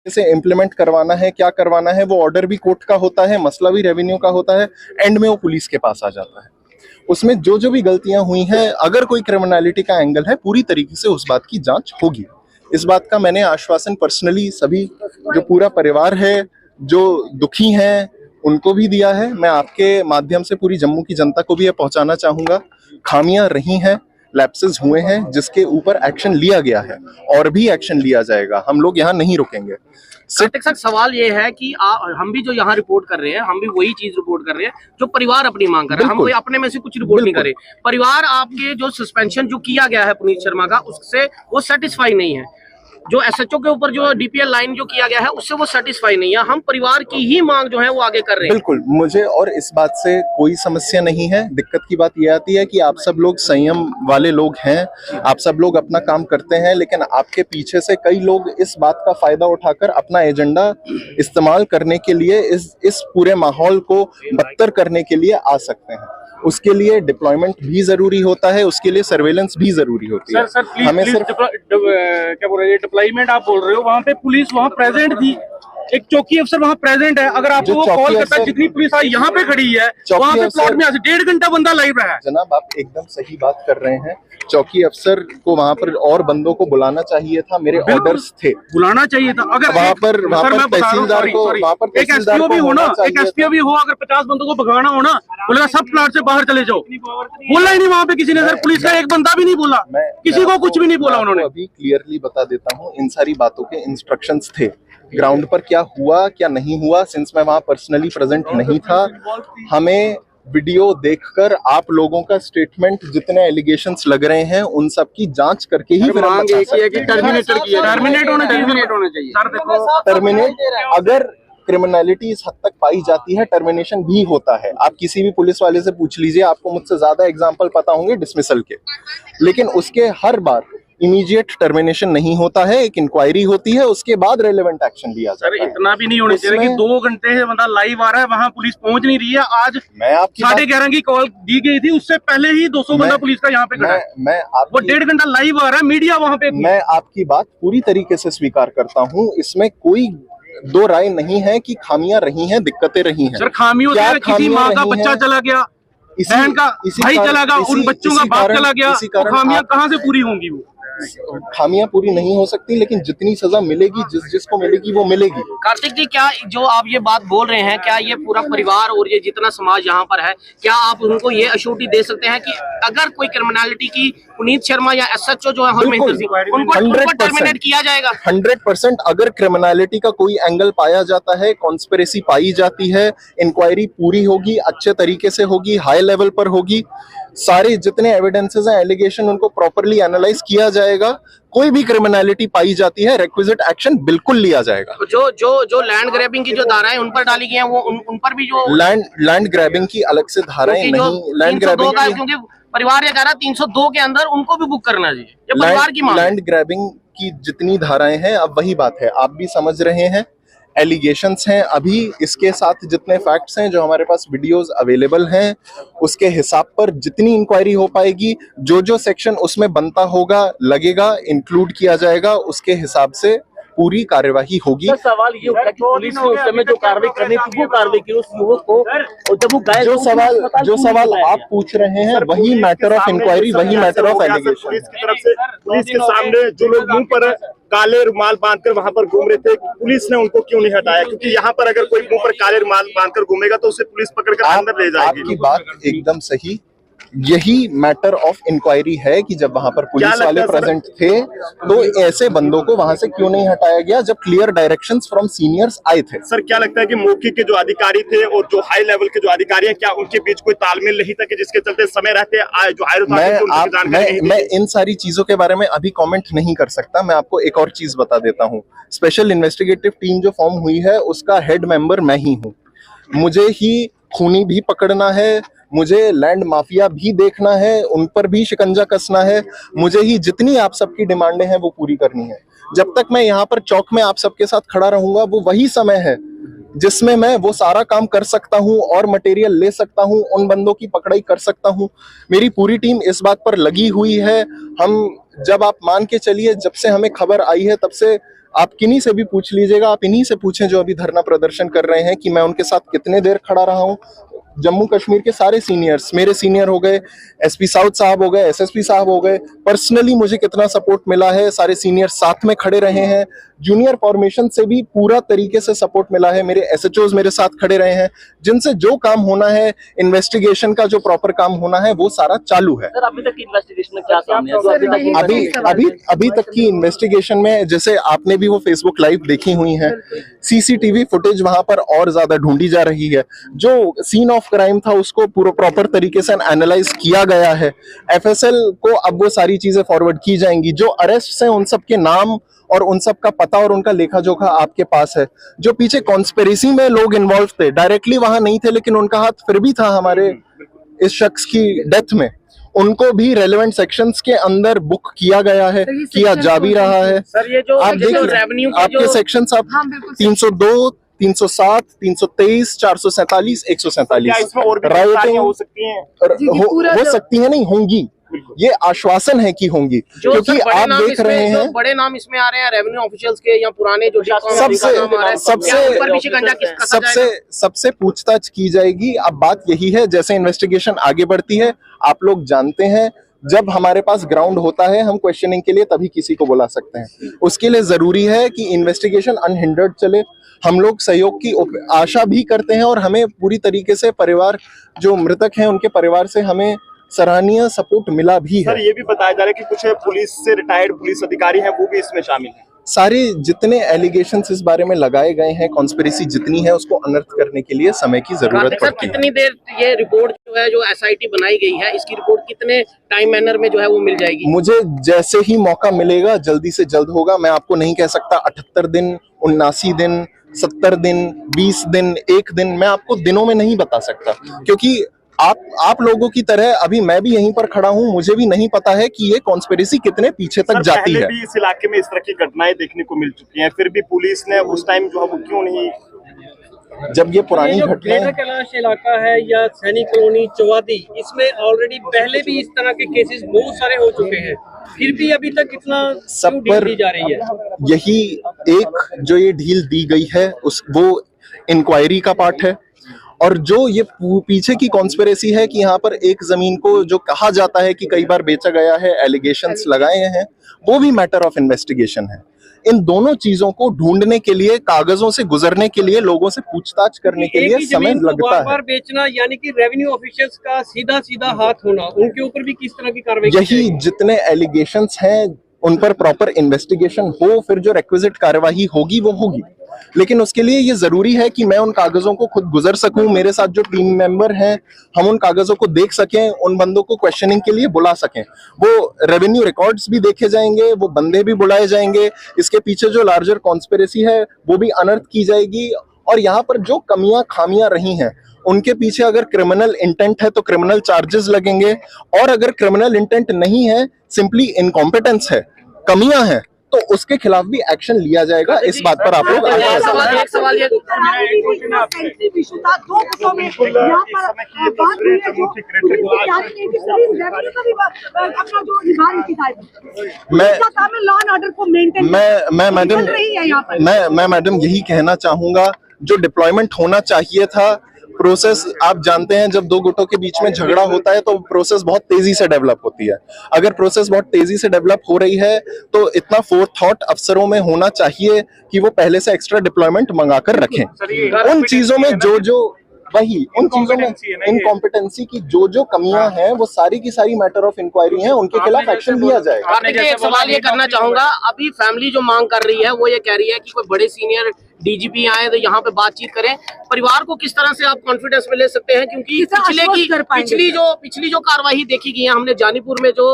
से इम्प्लीमेंट करवाना है, क्या करवाना है, वो ऑर्डर भी कोर्ट का होता है, मसला भी रेवेन्यू का होता है, एंड में वो पुलिस के पास आ जाता है। उसमें जो भी गलतियां हुई हैं, अगर कोई क्रिमिनलिटी का एंगल है, पूरी तरीके से उस बात की जांच होगी। इस बात का मैंने आश्वासन पर्सनली सभी जो पूरा परिवार है, जो दुखी हैं, उनको भी दिया है। मैं आपके माध्यम से पूरी जम्मू की जनता को भी ये पहुंचाना चाहूंगा, खामियां रही हैं, लैप्सेस हुए हैं, जिसके ऊपर एक्शन लिया गया है और भी एक्शन लिया जाएगा। हम लोग यहाँ नहीं रुकेंगे। सर सवाल ये है कि हम भी जो यहाँ रिपोर्ट कर रहे हैं, हम भी वही चीज रिपोर्ट कर रहे हैं जो परिवार अपनी मांग कर रहे हैं। हम कोई अपने में से कुछ रिपोर्ट नहीं कर रहे। परिवार आपके जो सस्पेंशन जो किया गया है पुनीत शर्मा का, उससे वो सेटिस्फाई नहीं है। जो एसएचओ के ऊपर जो डीपीएल लाइन जो किया गया है, उससे वो सेटिस्फाई नहीं है। हम परिवार की ही मांग जो है वो आगे कर रहे हैं। बिल्कुल, मुझे और इस बात से कोई समस्या नहीं है। दिक्कत की बात यह आती है कि आप सब लोग संयम वाले लोग हैं, आप सब लोग अपना काम करते हैं, लेकिन आपके पीछे से कई लोग इस बात का फायदा उठाकर अपना एजेंडा इस्तेमाल करने के लिए इस पूरे माहौल को बदतर करने के लिए आ सकते हैं। उसके लिए डिप्लॉयमेंट भी जरूरी होता है, उसके लिए सर्वेलेंस भी जरूरी होती है। सर हमें सिर्फ क्या बोल रहे हैं, डिप्लॉयमेंट आप बोल रहे हो, वहाँ पे पुलिस वहाँ प्रेजेंट थी, एक चौकी अफसर वहाँ प्रेजेंट है। अगर आपको वो कॉल करता है, जितनी पुलिस आई यहाँ पे खड़ी है, वहाँ पे प्लॉट में 1.5 घंटा बंदा लाइव रहा है। जनाब, आप एकदम सही बात कर रहे हैं। चौकी अफसर को वहाँ पर और बंदों को बुलाना चाहिए था, मेरे ऑर्डर्स थे, बुलाना चाहिए था। अगर वहाँ पर तहसीलदार को, एक एसपीओ भी हो ना, एक एसपीओ भी हो, अगर 50 बंदों को भगाना हो ना, बोलेगा सब प्लॉट से बाहर चले जाओ। बोला ही नहीं वहाँ पे किसी ने। सर पुलिस का एक बंदा भी नहीं बोला, किसी को कुछ भी नहीं बोला उन्होंने। अभी क्लियरली बता देता हूँ, इन सारी बातों के इंस्ट्रक्शंस थे। ग्राउंड पर क्या हुआ क्या नहीं हुआ, सिंस मैं वहां पर्सनली प्रेजेंट नहीं था, हमें वीडियो देखकर आप लोगों का स्टेटमेंट, जितने एलिगेशंस लग रहे हैं, उन सब की जांच करके ही फिर हम बता सकते हैं। टर्मिनेट होना चाहिए। सर देखो, टर्मिनेट अगर क्रिमिनलिटी इस हद तक पाई जाती है, टर्मिनेशन भी होता है। आप किसी भी पुलिस वाले से पूछ लीजिए, आपको मुझसे ज्यादा एग्जांपल पता होंगे डिसमिसल के, लेकिन उसके हर बार इमीडिएट टर्मिनेशन नहीं होता है। एक इंक्वायरी होती है, उसके बाद रेलेवेंट एक्शन लिया जाता है। सर इतना भी नहीं होना चाहिए कि 2 घंटे से बंदा लाइव आ रहा है, वहाँ पुलिस पहुंच नहीं रही है। आज मैं आपकी 11:30 की कॉल दी गई थी, उससे पहले ही 200 बंदा पुलिस का यहाँ पे खड़ा है। वो 1.5 घंटा लाइव आ रहा है, मीडिया वहाँ पे। मैं आपकी बात पूरी तरीके से स्वीकार करता हूँ, इसमें कोई दो राय नहीं है कि खामियां रही हैं, दिक्कतें रही हैं। सर खामियों से किसी माँ का बच्चा चला गया, बहन का भाई चला गया, उन बच्चों का बाप चला गया, तो खामियां कहाँ से पूरी होंगी? वो खामियां पूरी नहीं हो सकती, लेकिन जितनी सजा मिलेगी, जिसको मिलेगी वो मिलेगी। कार्तिक जी, क्या जो आप ये बात बोल रहे हैं, क्या ये पूरा परिवार और ये जितना समाज यहाँ पर है, क्या आप उनको ये अश्योरिटी दे सकते हैं कि अगर कोई क्रिमिनलिटी की पुनीत शर्मा या एसएचओ जो है हरमहेंद्र सिंह, उनको टर्मिनेट किया जाएगा? 100%। अगर क्रिमिनलिटी का कोई एंगल पाया जाता है, कॉन्स्पिरेसी पाई जाती है, इंक्वायरी पूरी होगी, अच्छे तरीके से होगी, हाई लेवल पर होगी, सारे जितने एविडेंसेस हैं, एलिगेशन, उनको प्रॉपर्ली एनालाइज किया जाएगा। कोई भी क्रिमिनलिटी पाई जाती है, रिक्विजिट एक्शन बिल्कुल लिया जाएगा। जो लैंड ग्रैबिंग की जो धाराएं उन पर डाली गई हैं, वो उन पर भी जो लैंड ग्रैबिंग की अलग से धाराएं नहीं, लैंड ग्रैबिंग की, क्योंकि परिवार ये कह रहा है 302 के अंदर उनको भी बुक करना चाहिए, ये परिवार की मांग है। लैंड ग्रैबिंग की जितनी धाराएं हैं, अब वही बात है, आप भी समझ रहे हैं, एलिगेशंस हैं। अभी इसके साथ जितने फैक्ट्स हैं, जो हमारे पास वीडियोस अवेलेबल हैं, उसके हिसाब पर जितनी इंक्वायरी हो पाएगी, जो सेक्शन उसमें बनता होगा, लगेगा, इंक्लूड किया जाएगा, उसके हिसाब से पूरी कार्यवाही होगी। सवाल ये उठा कि पुलिस ने उस समय जो कार्रवाई करनी थी वो कार्रवाई की उस युवक को, और जब वो गायब, जो सवाल आप पूछ रहे हैं वही मैटर ऑफ इंक्वायरी, वही मैटर ऑफ एलिगेशन। पुलिस के सामने जो लोग मुंह पर काले रुमाल बांधकर वहां पर घूम रहे थे, पुलिस ने उनको क्यों नहीं हटाया? क्योंकि यहाँ पर अगर कोई मुंह पर काले रुमाल बांधकर घूमेगा तो उसे पुलिस पकड़कर अंदर ले जाएगी। आपकी बात एकदम सही, यही मैटर ऑफ इंक्वायरी है कि जब वहां पर पुलिस वाले प्रेजेंट थे, तो ऐसे बंदों को वहां से क्यों नहीं हटाया गया जब क्लियर डायरेक्शंस फ्रॉम सीनियर्स आए थे? सर क्या लगता है कि मौके के जो अधिकारी थे और जो हाई लेवल के जो अधिकारी हैं, क्या उनके बीच कोई तालमेल नहीं था कि जिसके चलते समय रहते जो हायर मैं इन सारी चीजों के बारे में अभी कमेंट नहीं कर सकता। मैं आपको एक और चीज बता देता हूँ, स्पेशल इन्वेस्टिगेटिव टीम जो फॉर्म हुई है, उसका हेड मेंबर मैं ही हूँ। मुझे ही खूनी भी पकड़ना है, मुझे लैंड माफिया भी देखना है, उन पर भी शिकंजा कसना है, मुझे ही जितनी आप सबकी डिमांडें हैं वो पूरी करनी है। जब तक मैं यहाँ पर चौक में आप सबके साथ खड़ा रहूंगा, वो वही समय है जिसमें मैं वो सारा काम कर सकता हूँ और मटेरियल ले सकता हूँ, उन बंदों की पकड़ाई कर सकता हूँ। मेरी पूरी टीम इस बात पर लगी हुई है। हम, जब आप मान के चलिए, जब से हमें खबर आई है तब से आप किन्हीं से भी पूछ लीजिएगा, आप इन्हीं से पूछें जो अभी धरना प्रदर्शन कर रहे हैं कि मैं उनके साथ कितने देर खड़ा रहा हूं। जम्मू कश्मीर के सारे सीनियर्स, मेरे सीनियर हो गए, एसपी साउथ साहब हो गए, एसएसपी साहब हो गए, पर्सनली मुझे कितना सपोर्ट मिला है, सारे सीनियर साथ में खड़े रहे हैं। जूनियर फॉर्मेशन से भी पूरा तरीके से सपोर्ट मिला है, मेरे एसएचओज मेरे साथ खड़े रहे हैं, जिनसे जो काम होना है, इन्वेस्टिगेशन का जो प्रॉपर काम होना है, वो सारा चालू है। सर अभी तक की इन्वेस्टिगेशन में क्या सामने है? अभी तक की इन्वेस्टिगेशन में, जैसे आपने भी वो फेसबुक लाइव देखी हुई है, सीसीटीवी फुटेज वहां पर और ज्यादा ढूंढी जा रही है। जो सीन ऑफ क्राइम था उसको पूरा प्रॉपर तरीके से एनालाइज किया गया है। एफएसएल को अब वो सारी चीजें फॉरवर्ड की जाएंगी। जो अरेस्ट हैं उन सब के नाम और उन सब का पता और उनका लेखा जोखा आपके पास है। जो पीछे कॉन्स्पिरेसी में लोग इन्वॉल्व थे, डायरेक्टली वहां नहीं थे, लेकिन उनका हाथ फिर भी था हमारे इस शख्स की डेथ में, उनको भी रेलेवेंट सेक्शंस के अंदर बुक किया गया है, किया जा भी रहा है। सर ये जो आप देखिए, रेवेन्यू आपके सेक्शंस आप 302, 307, 323, 447, 147 इसमें और भी राइटिंग हो सकती हैं? हो सकती है, नहीं होंगी, ये आश्वासन है कि होंगी, क्योंकि आप देख रहे हैं बड़े नाम इसमें आ रहे हैं रेवेन्यू ऑफिशियल्स के या पुराने जो सबसे पूछताछ की जाएगी। अब बात यही है, जैसे इन्वेस्टिगेशन आगे बढ़ती है, आप लोग जानते हैं, जब हमारे पास ग्राउंड होता है हम क्वेश्चनिंग के लिए तभी किसी को बुला सकते हैं। उसके लिए जरूरी है कि इन्वेस्टिगेशन अनहिंडर्ड चले। हम लोग सहयोग की आशा भी करते हैं और हमें पूरी तरीके से परिवार, जो मृतक हैं उनके परिवार से हमें सराहनीय सपोर्ट मिला भी है। सर ये भी बताया जा रहा है कि कुछ पुलिस से रिटायर्ड पुलिस अधिकारी हैं वो भी इसमें शामिल हैं। सारे जितने एलिगेशंस इस बारे में लगाए गए हैं, कॉन्स्पिरेसी जितनी है, उसको अनर्थ करने के लिए समय की जरूरत पड़ती है। कितनी देर ये रिपोर्ट जो है, जो एसआईटी बनाई गई है, इसकी रिपोर्ट कितने टाइम मैनर में जो है वो मिल जाएगी? मुझे जैसे ही मौका मिलेगा जल्दी से जल्द होगा। मैं आपको नहीं कह सकता 78 दिन, 79 दिन, 70 दिन, 20 दिन, 1 दिन, मैं आपको दिनों में नहीं बता सकता, क्योंकि आप लोगों की तरह अभी मैं भी यहीं पर खड़ा हूं, मुझे भी नहीं पता है कि ये कॉन्स्पिरेसी कितने पीछे तक जाती है। भी इस इलाके में इस तरह की घटनाएं देखने को मिल चुकी हैं, फिर भी पुलिस ने उस टाइम जो है वो क्यों नहीं, जब ये पुरानी घटनाएं, कैलाश इलाका है या सैनिक कॉलोनी चौवादी, इसमें ऑलरेडी पहले भी इस तरह के केसेस बहुत सारे हो चुके हैं, फिर भी अभी तक इतना सब पर दी जा रही है? यही एक जो ये ढील दी गई है वो इंक्वायरी का पार्ट है। और जो ये पीछे की कॉन्स्पिरेसी है कि यहाँ पर एक जमीन को जो कहा जाता है कि कई बार बेचा गया है, एलिगेशंस लगाए हैं, वो भी मैटर ऑफ इन्वेस्टिगेशन है। इन दोनों चीजों को ढूंढने के लिए, कागजों से गुजरने के लिए, लोगों से पूछताछ करने के लिए समय लगता है। बार बेचना यानी कि रेवेन्यू ऑफिशियल्स का सीधा सीधा हाथ होना, उनके ऊपर भी किस तरह की कार्रवाई? यही जितने एलिगेशंस हैं उन पर प्रॉपर इन्वेस्टिगेशन हो, फिर जो रिक्विजिट कार्यवाही होगी वो होगी। लेकिन उसके लिए ये जरूरी है कि मैं उन कागजों को खुद गुजर सकूं, मेरे साथ जो टीम मेंबर हैं हम उन कागजों को देख सकें, उन बंदों को क्वेश्चनिंग के लिए बुला सकें। वो रेवेन्यू रिकॉर्ड्स भी देखे जाएंगे, वो बंदे भी बुलाए जाएंगे, इसके पीछे जो लार्जर कॉन्स्पिरेसी है वो भी अनर्थ की जाएगी। और यहाँ पर जो कमियां खामियां रही हैं उनके पीछे अगर क्रिमिनल इंटेंट है तो क्रिमिनल चार्जेस लगेंगे, और अगर क्रिमिनल इंटेंट नहीं है, सिंपली इनकॉम्पिटेंस है, कमियां हैं, तो उसके खिलाफ भी एक्शन लिया जाएगा। इस बात पर आप लोग मैं मैडम यही कहना चाहूंगा, जो डिप्लॉयमेंट होना चाहिए था, प्रोसेस आप जानते हैं, जब दो गुटों के बीच में झगड़ा होता है तो प्रोसेस बहुत तेजी से डेवलप होती है। अगर प्रोसेस बहुत तेजी से डेवलप हो रही है तो इतना फोरथॉट अफसरों में होना चाहिए कि वो पहले से एक्स्ट्रा डिप्लॉयमेंट मंगाकर रखें। उन चीजों में उन चीजों में इनकॉम्पिटेंसी की जो कमियां हैं वो सारी की सारी मैटर ऑफ इंक्वायरी हैं, उनके खिलाफ एक्शन लिया जाएगा। एक सवाल ये करना चाहूंगा, अभी फैमिली जो मांग कर रही है वो ये कह रही है कि कोई बड़े सीनियर डीजीपी आए तो यहाँ पे बातचीत करें। परिवार को किस तरह से आप कॉन्फिडेंस में ले सकते हैं, क्योंकि पिछली जो कार्रवाई देखी गई है, हमने जानीपुर में जो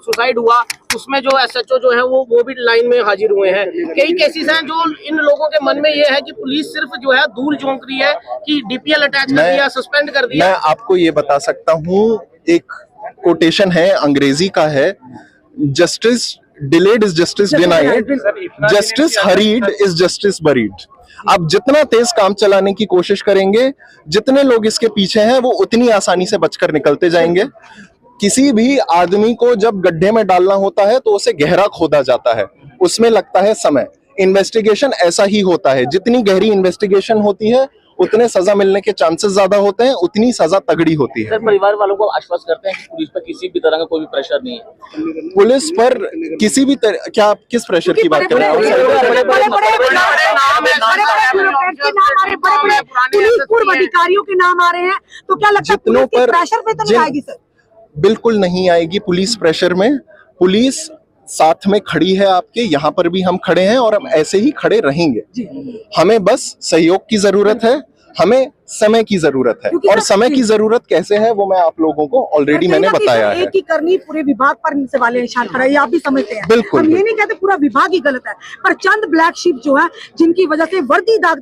सुसाइड हुआ उसमें जो एसएचओ जो है वो भी लाइन में हाजिर हुए हैं। कई केसेस हैं जो इन लोगों के मन में ये है कि पुलिस सिर्फ जो है धूल झोंक रही है कि डीपीएल अटैच कर दिया, सस्पेंड कर दिया। मैं आपको ये बता सकता हूँ, एक कोटेशन है, अंग्रेजी का है, justice delayed is justice denied, justice hurried is justice buried. आप जितना तेज काम चलाने की कोशिश करेंगे, जितने लोग इसके पीछे हैं वो उतनी आसानी से बचकर निकलते जाएंगे। किसी भी आदमी को जब गड्ढे में डालना होता है तो उसे गहरा खोदा जाता है, उसमें लगता है समय। इन्वेस्टिगेशन ऐसा ही होता है, जितनी गहरी इन्वेस्टिगेशन होती है उतने सजा मिलने के चांसेस ज्यादा होते हैं, उतनी सजा तगड़ी होती है। सर, परिवार वालों को आश्वस्त करते हैं कि पुलिस पर किसी भी तरह का कोई भी प्रेशर नहीं है। पुलिस पर किसी भी तरह, क्या आप किस प्रेशर की बात कर रहे हैं? पूर्व अधिकारियों के नाम आ रहे हैं, तो क्या लगता है जितनों पुलिस के पर प्रेशर पे तो नहीं आएगी सर? बिल्कुल नहीं आएगी पुलिस प्रेशर में। पुलिस साथ में खड़ी है आपके, यहाँ पर भी हम खड़े हैं और हम ऐसे ही खड़े रहेंगे। हमें बस सहयोग की जरूरत है, हमें समय की जरूरत है, और समय की जरूरत कैसे है वो मैं आप लोगों को ऑलरेडी मैंने बताया है। एक ही करनी पूरे विभाग पर सवाल निशान खड़ा है, ये आप भी समझते हैं। बिल्कुल, हम ये नहीं कहते पूरा विभाग ही गलत है, पर चंद ब्लैक शिप जो है जिनकी वजह से वर्दी दाग